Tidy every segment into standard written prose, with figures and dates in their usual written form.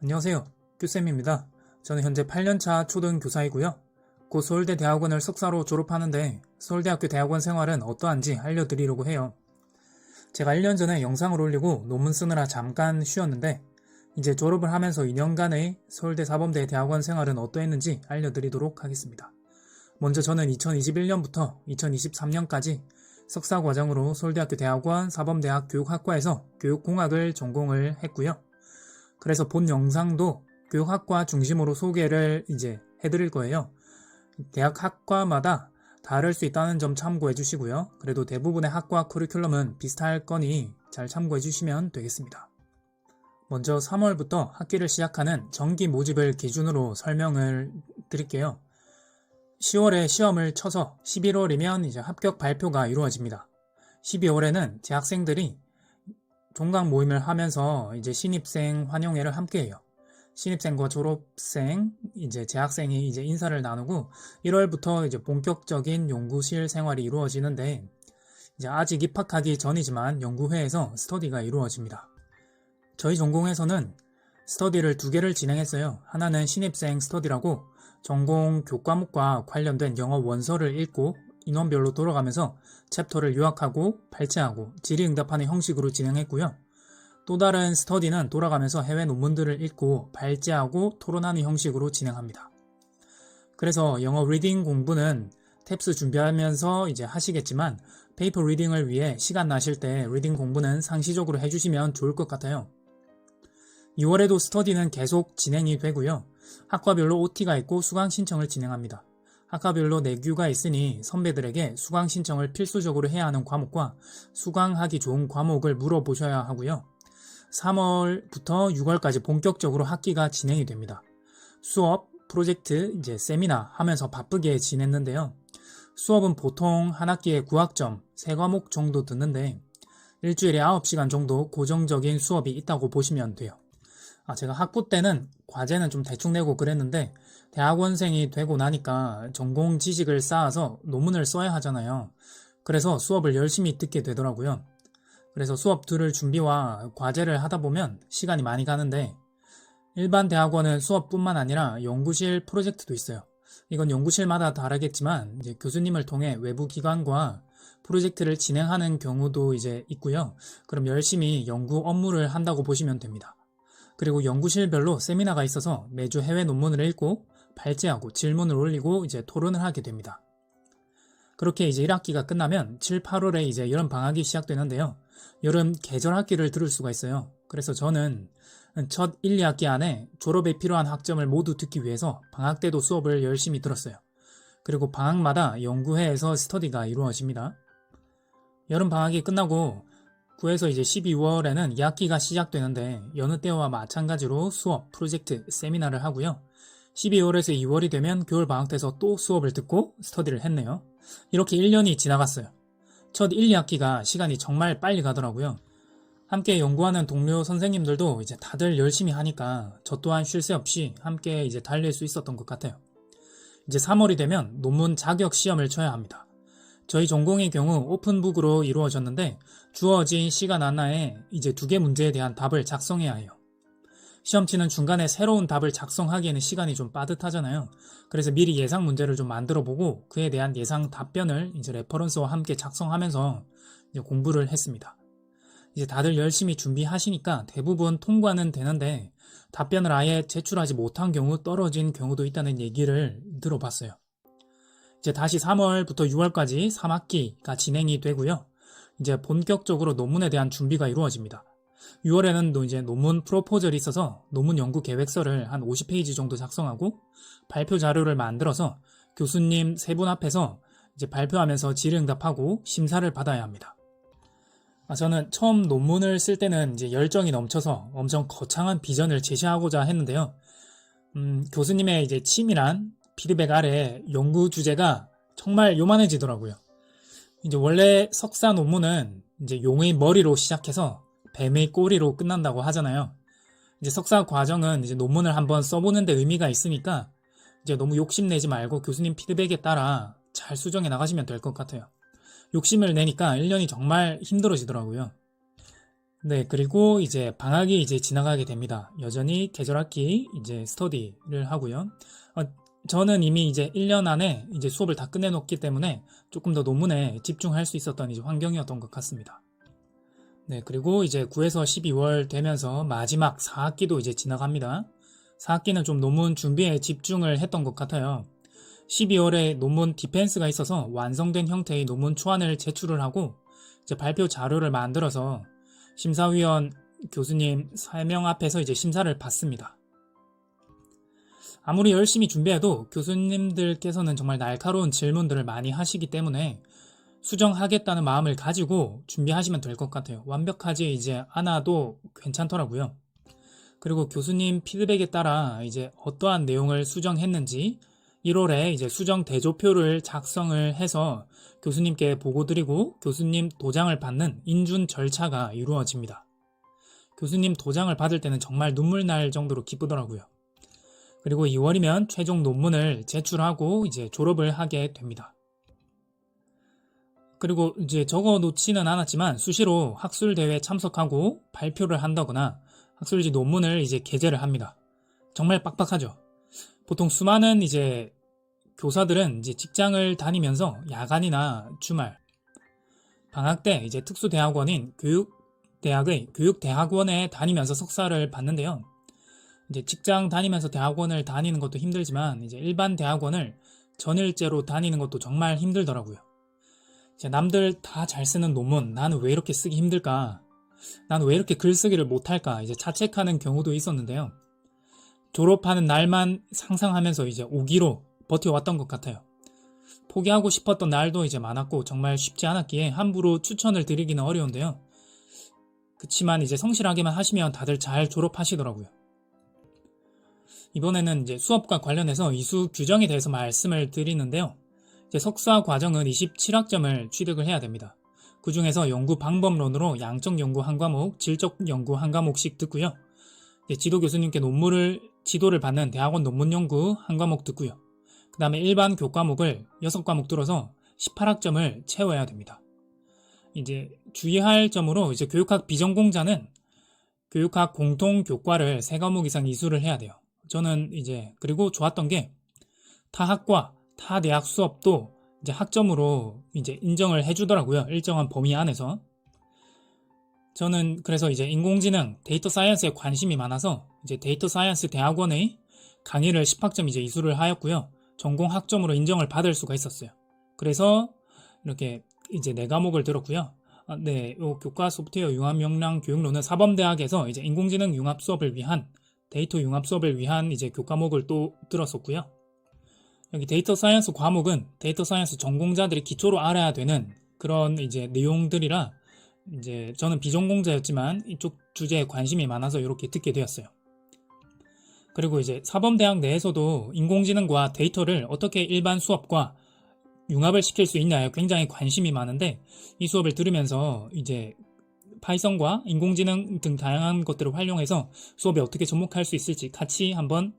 안녕하세요. 큐쌤입니다. 저는 현재 8년차 초등교사이고요. 곧 서울대 대학원을 석사로 졸업하는데 서울대학교 대학원 생활은 어떠한지 알려드리려고 해요. 제가 1년 전에 영상을 올리고 논문 쓰느라 잠깐 쉬었는데 이제 졸업을 하면서 2년간의 서울대 사범대 대학원 생활은 어떠했는지 알려드리도록 하겠습니다. 먼저 저는 2021년부터 2023년까지 석사 과정으로 서울대학교 대학원 사범대학 교육학과에서 교육공학을 전공을 했고요. 그래서 본 영상도 교육학과 중심으로 소개를 해드릴 거예요. 대학 학과마다 다를 수 있다는 점 참고해 주시고요. 그래도 대부분의 학과 커리큘럼은 비슷할 거니 잘 참고해 주시면 되겠습니다. 먼저 3월부터 학기를 시작하는 정기 모집을 기준으로 설명을 드릴게요. 10월에 시험을 쳐서 11월이면 이제 합격 발표가 이루어집니다. 12월에는 재학생들이 종강 모임을 하면서 이제 신입생 환영회를 함께 해요. 신입생과 졸업생, 재학생이 인사를 나누고 1월부터 본격적인 연구실 생활이 이루어지는데 아직 입학하기 전이지만 연구회에서 스터디가 이루어집니다. 저희 전공에서는 스터디를 2개를 진행했어요. 하나는 신입생 스터디라고 전공 교과목과 관련된 영어 원서를 읽고 인원별로 돌아가면서 챕터를 요약하고 발제하고 질의응답하는 형식으로 진행했고요. 또 다른 스터디는 돌아가면서 해외 논문들을 읽고 발제하고 토론하는 형식으로 진행합니다. 그래서 영어 리딩 공부는 탭스 준비하면서 하시겠지만 페이퍼 리딩을 위해 시간 나실 때 리딩 공부는 상시적으로 해주시면 좋을 것 같아요. 2월에도 스터디는 계속 진행이 되고요. 학과별로 OT가 있고 수강 신청을 진행합니다. 학과별로 내규가 있으니 선배들에게 수강 신청을 필수적으로 해야 하는 과목과 수강하기 좋은 과목을 물어보셔야 하고요. 3월부터 6월까지 본격적으로 학기가 진행이 됩니다. 수업, 프로젝트, 세미나 하면서 바쁘게 지냈는데요. 수업은 보통 한 학기에 9학점, 3과목 정도 듣는데 일주일에 9시간 정도 고정적인 수업이 있다고 보시면 돼요. 제가 학부 때는 과제는 좀 대충 내고 그랬는데 대학원생이 되고 나니까 전공 지식을 쌓아서 논문을 써야 하잖아요. 그래서 수업을 열심히 듣게 되더라고요. 그래서 수업 들을 준비와 과제를 하다 보면 시간이 많이 가는데 일반 대학원은 수업뿐만 아니라 연구실 프로젝트도 있어요. 이건 연구실마다 다르겠지만 교수님을 통해 외부 기관과 프로젝트를 진행하는 경우도 있고요. 그럼 열심히 연구 업무를 한다고 보시면 됩니다. 그리고 연구실별로 세미나가 있어서 매주 해외 논문을 읽고 발제하고 질문을 올리고 토론을 하게 됩니다. 그렇게 1학기가 끝나면 7, 8월에 여름 방학이 시작되는데요. 여름 계절 학기를 들을 수가 있어요. 그래서 저는 첫 1, 2학기 안에 졸업에 필요한 학점을 모두 듣기 위해서 방학 때도 수업을 열심히 들었어요. 그리고 방학마다 연구회에서 스터디가 이루어집니다. 여름 방학이 끝나고 9에서 12월에는 2학기가 시작되는데 여느 때와 마찬가지로 수업, 프로젝트, 세미나를 하고요. 12월에서 2월이 되면 겨울 방학 때서 또 수업을 듣고 스터디를 했네요. 이렇게 1년이 지나갔어요. 첫 1, 2학기가 시간이 정말 빨리 가더라고요. 함께 연구하는 동료 선생님들도 다들 열심히 하니까 저 또한 쉴 새 없이 함께 달릴 수 있었던 것 같아요. 3월이 되면 논문 자격 시험을 쳐야 합니다. 저희 전공의 경우 오픈북으로 이루어졌는데 주어진 시간 안에 2개 문제에 대한 답을 작성해야 해요. 시험 치는 중간에 새로운 답을 작성하기에는 시간이 좀 빠듯하잖아요. 그래서 미리 예상 문제를 좀 만들어 보고 그에 대한 예상 답변을 레퍼런스와 함께 작성하면서 공부를 했습니다. 다들 열심히 준비하시니까 대부분 통과는 되는데 답변을 아예 제출하지 못한 경우 떨어진 경우도 있다는 얘기를 들어봤어요. 다시 3월부터 6월까지 3학기가 진행이 되고요. 본격적으로 논문에 대한 준비가 이루어집니다. 6월에는 또 논문 프로포절이 있어서 논문 연구 계획서를 한 50페이지 정도 작성하고 발표 자료를 만들어서 교수님 3분 앞에서 발표하면서 질의응답하고 심사를 받아야 합니다. 저는 처음 논문을 쓸 때는 열정이 넘쳐서 엄청 거창한 비전을 제시하고자 했는데요. 교수님의 치밀한 피드백 아래 연구 주제가 정말 요만해지더라고요. 원래 석사 논문은 용의 머리로 시작해서 뱀의 꼬리로 끝난다고 하잖아요. 석사 과정은 논문을 한번 써보는 데 의미가 있으니까 너무 욕심내지 말고 교수님 피드백에 따라 잘 수정해 나가시면 될 것 같아요. 욕심을 내니까 1년이 정말 힘들어지더라고요. 네, 그리고 이제 방학이 이제 지나가게 됩니다. 여전히 계절학기 이제 스터디를 하고요. 어, 저는 이미 이제 1년 안에 이제 수업을 다 끝내놓기 때문에 조금 더 논문에 집중할 수 있었던 이제 환경이었던 것 같습니다. 네, 그리고 이제 9에서 12월 되면서 마지막 4학기도 이제 지나갑니다. 4학기는 좀 논문 준비에 집중을 했던 것 같아요. 12월에 논문 디펜스가 있어서 완성된 형태의 논문 초안을 제출을 하고 이제 발표 자료를 만들어서 심사위원 교수님 3명 앞에서 이제 심사를 받습니다. 아무리 열심히 준비해도 교수님들께서는 정말 날카로운 질문들을 많이 하시기 때문에 수정하겠다는 마음을 가지고 준비하시면 될 것 같아요. 완벽하지 이제 않아도 괜찮더라고요. 그리고 교수님 피드백에 따라 이제 어떠한 내용을 수정했는지 1월에 이제 수정 대조표를 작성을 해서 교수님께 보고드리고 교수님 도장을 받는 인준 절차가 이루어집니다. 교수님 도장을 받을 때는 정말 눈물 날 정도로 기쁘더라고요. 그리고 2월이면 최종 논문을 제출하고 이제 졸업을 하게 됩니다. 그리고 이제 적어 놓지는 않았지만 수시로 학술대회에 참석하고 발표를 한다거나 학술지 논문을 이제 게재를 합니다. 정말 빡빡하죠. 보통 수많은 이제 교사들은 이제 직장을 다니면서 야간이나 주말, 방학 때 이제 특수대학원인 교육대학의 교육대학원에 다니면서 석사를 받는데요. 이제 직장 다니면서 대학원을 다니는 것도 힘들지만 이제 일반 대학원을 전일제로 다니는 것도 정말 힘들더라고요. 이제 남들 다 잘 쓰는 논문, 나는 왜 이렇게 쓰기 힘들까? 나는 왜 이렇게 글쓰기를 못할까? 이제 자책하는 경우도 있었는데요. 졸업하는 날만 상상하면서 이제 오기로 버텨왔던 것 같아요. 포기하고 싶었던 날도 이제 많았고 정말 쉽지 않았기에 함부로 추천을 드리기는 어려운데요. 그치만 이제 성실하게만 하시면 다들 잘 졸업하시더라고요. 이번에는 이제 수업과 관련해서 이수 규정에 대해서 말씀을 드리는데요. 이제 석사 과정은 27학점을 취득을 해야 됩니다. 그 중에서 연구 방법론으로 양적 연구 한 과목, 질적 연구 한 과목씩 듣고요. 지도 교수님께 지도를 받는 대학원 논문 연구 한 과목 듣고요. 그 다음에 일반 교과목을 6과목 들어서 18학점을 채워야 됩니다. 이제 주의할 점으로 이제 교육학 비전공자는 교육학 공통 교과를 3과목 이상 이수를 해야 돼요. 저는 이제 그리고 좋았던 게 타 학과, 타 대학 수업도 이제 학점으로 이제 인정을 해주더라고요. 일정한 범위 안에서. 저는 그래서 이제 인공지능, 데이터 사이언스에 관심이 많아서 이제 데이터 사이언스 대학원의 강의를 10학점 이제 이수를 하였고요. 전공 학점으로 인정을 받을 수가 있었어요. 그래서 이렇게 이제 4과목을 들었고요. 네, 요 교과 소프트웨어 융합 역량 교육론은 사범대학에서 이제 인공지능 융합 수업을 위한 데이터 융합 수업을 위한 이제 교과목을 또 들었었고요. 여기 데이터 사이언스 과목은 데이터 사이언스 전공자들이 기초로 알아야 되는 그런 이제 내용들이라 이제 저는 비전공자였지만 이쪽 주제에 관심이 많아서 이렇게 듣게 되었어요. 그리고 이제 사범대학 내에서도 인공지능과 데이터를 어떻게 일반 수업과 융합을 시킬 수 있냐에 굉장히 관심이 많은데 이 수업을 들으면서 이제 파이썬과 인공지능 등 다양한 것들을 활용해서 수업에 어떻게 접목할 수 있을지 같이 한번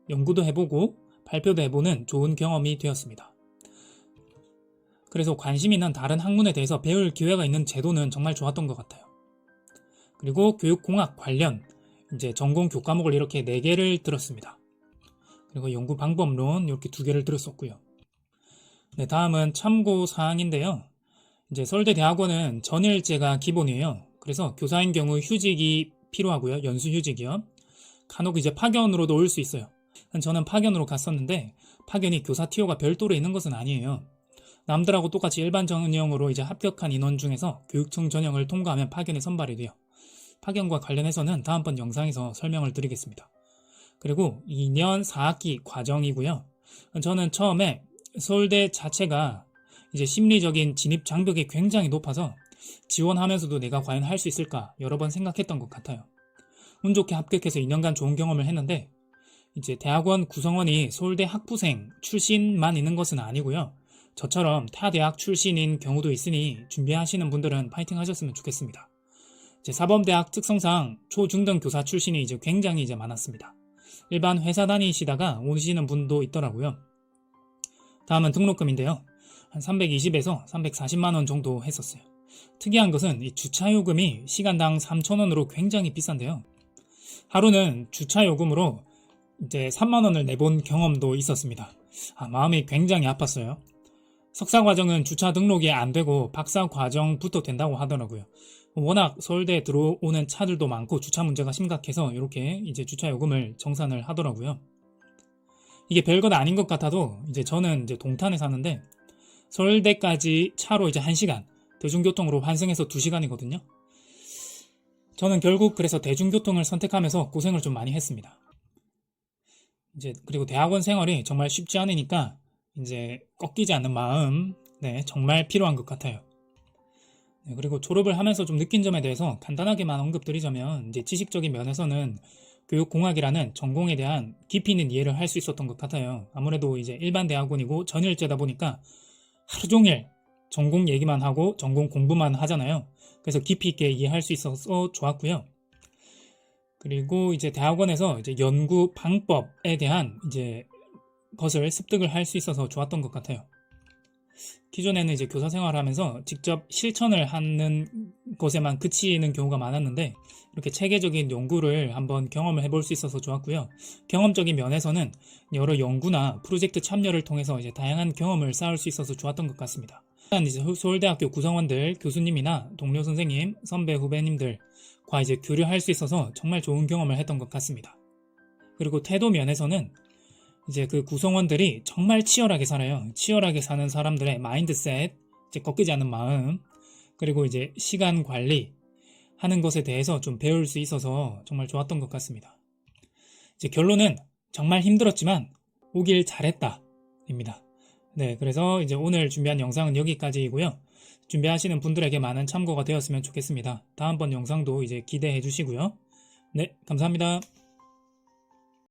연구도 해보고 발표도 해보는 좋은 경험이 되었습니다. 그래서 관심 있는 다른 학문에 대해서 배울 기회가 있는 제도는 정말 좋았던 것 같아요. 그리고 교육공학 관련 이제 전공 교과목을 이렇게 4개를 들었습니다. 그리고 연구 방법론 이렇게 2개를 들었었고요. 네, 다음은 참고 사항인데요. 이제 서울대 대학원은 전일제가 기본이에요. 그래서 교사인 경우 휴직이 필요하고요. 연수휴직이요. 간혹 이제 파견으로도 올 수 있어요. 저는 파견으로 갔었는데 파견이 교사 티오가 별도로 있는 것은 아니에요. 남들하고 똑같이 일반 전형으로 이제 합격한 인원 중에서 교육청 전형을 통과하면 파견에 선발이 돼요. 파견과 관련해서는 다음번 영상에서 설명을 드리겠습니다. 그리고 2년 4학기 과정이고요. 저는 처음에 서울대 자체가 이제 심리적인 진입 장벽이 굉장히 높아서 지원하면서도 내가 과연 할 수 있을까 여러 번 생각했던 것 같아요. 운 좋게 합격해서 2년간 좋은 경험을 했는데 이제 대학원 구성원이 서울대 학부생 출신만 있는 것은 아니고요. 저처럼 타 대학 출신인 경우도 있으니 준비하시는 분들은 파이팅 하셨으면 좋겠습니다. 이제 사범대학 특성상 초중등 교사 출신이 이제 굉장히 이제 많았습니다. 일반 회사 다니시다가 오시는 분도 있더라고요. 다음은 등록금인데요. 한 320에서 340만 원 정도 했었어요. 특이한 것은 이 주차 요금이 시간당 3,000원으로 굉장히 비싼데요. 하루는 주차 요금으로 이제 3만 원을 내본 경험도 있었습니다. 마음이 굉장히 아팠어요. 석사 과정은 주차 등록이 안 되고 박사 과정부터 된다고 하더라고요. 워낙 서울대에 들어오는 차들도 많고 주차 문제가 심각해서 이렇게 이제 주차 요금을 정산을 하더라고요. 이게 별것 아닌 것 같아도 이제 저는 이제 동탄에 사는데 서울대까지 차로 이제 1시간, 대중교통으로 환승해서 2시간이거든요. 저는 결국 그래서 대중교통을 선택하면서 고생을 좀 많이 했습니다. 이제 그리고 대학원 생활이 정말 쉽지 않으니까 이제 꺾이지 않는 마음, 네, 정말 필요한 것 같아요. 네, 그리고 졸업을 하면서 좀 느낀 점에 대해서 간단하게만 언급드리자면 이제 지식적인 면에서는 교육공학이라는 전공에 대한 깊이 있는 이해를 할 수 있었던 것 같아요. 아무래도 이제 일반 대학원이고 전일제다 보니까 하루 종일 전공 얘기만 하고 전공 공부만 하잖아요. 그래서 깊이 있게 이해할 수 있어서 좋았고요. 그리고 이제 대학원에서 이제 연구 방법에 대한 이제 것을 습득을 할 수 있어서 좋았던 것 같아요. 기존에는 이제 교사 생활을 하면서 직접 실천을 하는 것에만 그치는 경우가 많았는데 이렇게 체계적인 연구를 한번 경험을 해볼 수 있어서 좋았고요. 경험적인 면에서는 여러 연구나 프로젝트 참여를 통해서 이제 다양한 경험을 쌓을 수 있어서 좋았던 것 같습니다. 이제 서울대학교 구성원들, 교수님이나 동료 선생님, 선배 후배님들과 이제 교류할 수 있어서 정말 좋은 경험을 했던 것 같습니다. 그리고 태도 면에서는 이제 그 구성원들이 정말 치열하게 살아요. 치열하게 사는 사람들의 마인드셋, 이제 꺾이지 않는 마음, 그리고 이제 시간 관리 하는 것에 대해서 좀 배울 수 있어서 정말 좋았던 것 같습니다. 이제 결론은 정말 힘들었지만 오길 잘했다입니다. 네, 그래서 이제 오늘 준비한 영상은 여기까지이고요. 준비하시는 분들에게 많은 참고가 되었으면 좋겠습니다. 다음번 영상도 이제 기대해 주시고요. 네, 감사합니다.